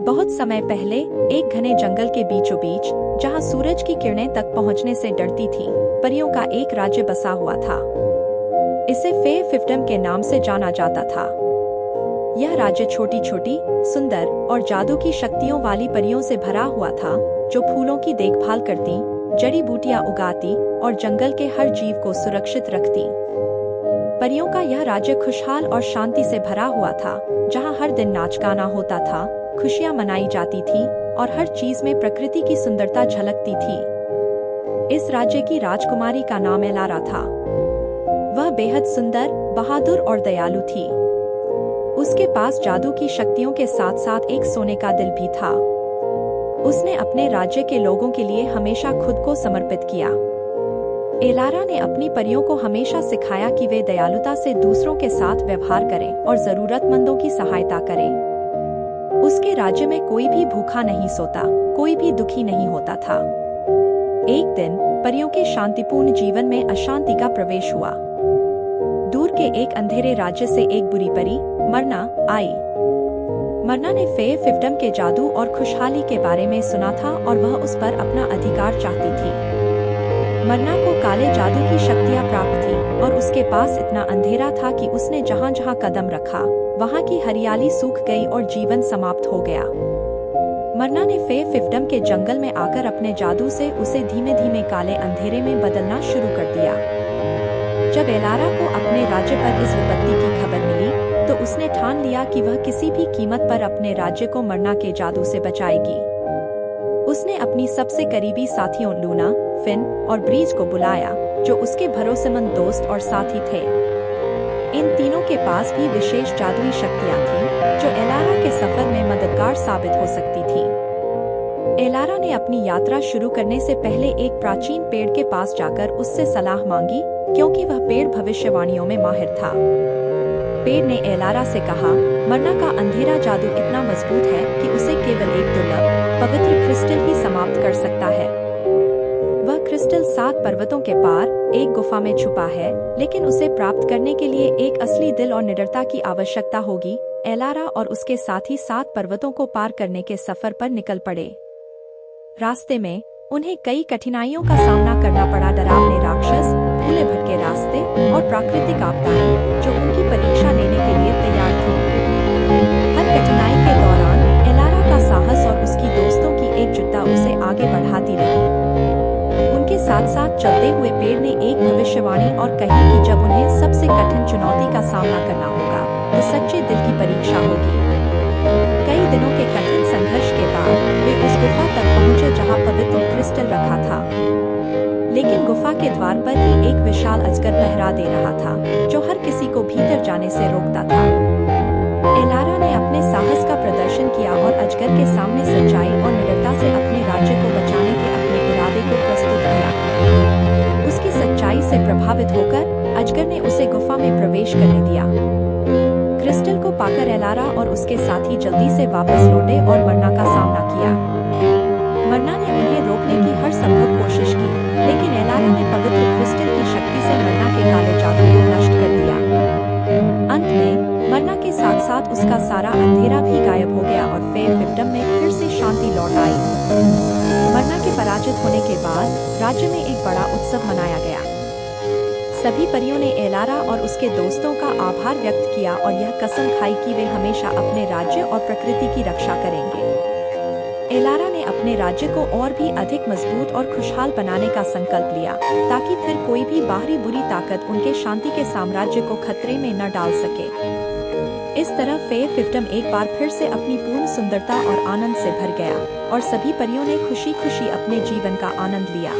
बहुत समय पहले एक घने जंगल के बीचों बीच, जहाँ सूरज की किरणें तक पहुँचने से डरती थीं, परियों का एक राज्य बसा हुआ था। इसे फे फिफ्टम के नाम से जाना जाता था। यह राज्य छोटी छोटी, सुंदर और जादू की शक्तियों वाली परियों से भरा हुआ था, जो फूलों की देखभाल करती, जड़ी बूटियां उगाती और जंगल के हर जीव को सुरक्षित रखती। परियों का यह राज्य खुशहाल और शांति से भरा हुआ था, जहाँ हर दिन नाच गाना होता था, खुशियाँ मनाई जाती थी और हर चीज में प्रकृति की सुंदरता झलकती थी। इस राज्य की राजकुमारी का नाम एलारा था। वह बेहद सुंदर, बहादुर और दयालु थी। उसके पास जादू की शक्तियों के साथ साथ एक सोने का दिल भी था। उसने अपने राज्य के लोगों के लिए हमेशा खुद को समर्पित किया। एलारा ने अपनी परियों को हमेशा सिखाया कि वे दयालुता से दूसरों के साथ व्यवहार करें और जरूरतमंदों की सहायता करें। उसके राज्य में कोई भी भूखा नहीं सोता, कोई भी दुखी नहीं होता था। एक दिन परियों के शांतिपूर्ण जीवन में अशांति का प्रवेश हुआ। दूर के एक अंधेरे राज्य से एक बुरी परी, मरना, आई। मरना ने फे फिफ्टम के जादू और खुशहाली के बारे में सुना था और वह उस पर अपना अधिकार चाहती थी। मरना को काले जादू की शक्तियां प्राप्त थी और उसके पास इतना अंधेरा था कि उसने जहां जहां कदम रखा, वहां की हरियाली सूख गई और जीवन समाप्त हो गया। मरना ने फे फिफ्टम के जंगल में आकर अपने जादू से उसे धीमे धीमे काले अंधेरे में बदलना शुरू कर दिया। जब एलारा को अपने राज्य पर इस विपत्ति की खबर मिली, तो उसने ठान लिया कि वह किसी भी कीमत पर अपने राज्य को मरना के जादू से बचाएगी। उसने अपनी सबसे करीबी साथियों लूना, फिन और ब्रीज को बुलाया, जो उसके भरोसेमंद दोस्त और साथी थे। इन तीनों के पास भी विशेष जादुई शक्तियां थीं, जो एलारा के सफर में मददगार साबित हो सकती थी। एलारा ने अपनी यात्रा शुरू करने से पहले एक प्राचीन पेड़ के पास जाकर उससे सलाह मांगी, क्योंकि वह पेड़ भविष्यवाणियों में माहिर था। पेड़ ने एलारा से कहा, मरना का अंधेरा जादू इतना मजबूत है कि उसे केवल एक दुर्लभ, पवित्र क्रिस्टल ही समाप्त कर सकता है। वह क्रिस्टल 7 पर्वतों के पार एक गुफा में छुपा है, लेकिन उसे प्राप्त करने के लिए एक असली दिल और निडरता की आवश्यकता होगी। एलारा और उसके साथी 7 पर्वतों को पार करने के सफर पर निकल पड़े। रास्ते में उन्हें कई कठिनाइयों का सामना करना पड़ा। डरावने राक्षस, भूले भटके रास्ते और प्राकृतिक आपदाएं, जो उनकी परीक्षा लेने के लिए तैयार थी। हर कठिनाई के दौरान एलारा का साहस और उसकी दोस्तों की एकजुटता उसे आगे बढ़ाती रही। उनके साथ साथ चलते हुए पेड़ ने एक भविष्यवाणी और कही कि जब उन्हें सबसे कठिन चुनौती का सामना करना होगा, तो सच्चे दिल की परीक्षा होगी। कई दिनों के कठिन संघर्ष के बाद वे उस गुफा तक पहुंचे जहां पवित्र क्रिस्टल रखा था। लेकिन गुफा के द्वार पर ही एक विशाल अजगर पहरा दे रहा था, जो हर किसी को भीतर जाने से रोकता था। एलारा ने अपने साहस का प्रदर्शन किया और अजगर के सामने सच्चाई और निडरता से अपने राज्य को बचाने के अपने इरादे को प्रस्तुत किया। उसकी सच्चाई से प्रभावित होकर अजगर ने उसे गुफा में प्रवेश करने दिया। क्रिस्टल को पाकर एलारा और उसके साथी जल्दी से वापस लौटे और मरना का सामना किया। मरना ने उन्हें रोकने की हर संभव कोशिश की, लेकिन एलारा ने पवित्र क्रिस्टल की शक्ति से मरना के काले जादू को नष्ट कर दिया। अंत में मरना के साथ साथ उसका सारा अंधेरा भी गायब हो गया और फे फिफ्टम में फिर से शांति लौट आई। मरना के पराजित होने के बाद राज्य में एक बड़ा उत्सव मनाया गया। सभी परियों ने एलारा और उसके दोस्तों का आभार व्यक्त किया और यह कसम खाई कि वे हमेशा अपने राज्य और प्रकृति की रक्षा करेंगे। एलारा ने अपने राज्य को और भी अधिक मजबूत और खुशहाल बनाने का संकल्प लिया, ताकि फिर कोई भी बाहरी बुरी ताकत उनके शांति के साम्राज्य को खतरे में न डाल सके। इस तरह फे फिफ्टम एक बार फिर से अपनी पूर्ण सुंदरता और आनंद से भर गया और सभी परियों ने खुशी खुशी अपने जीवन का आनंद लिया।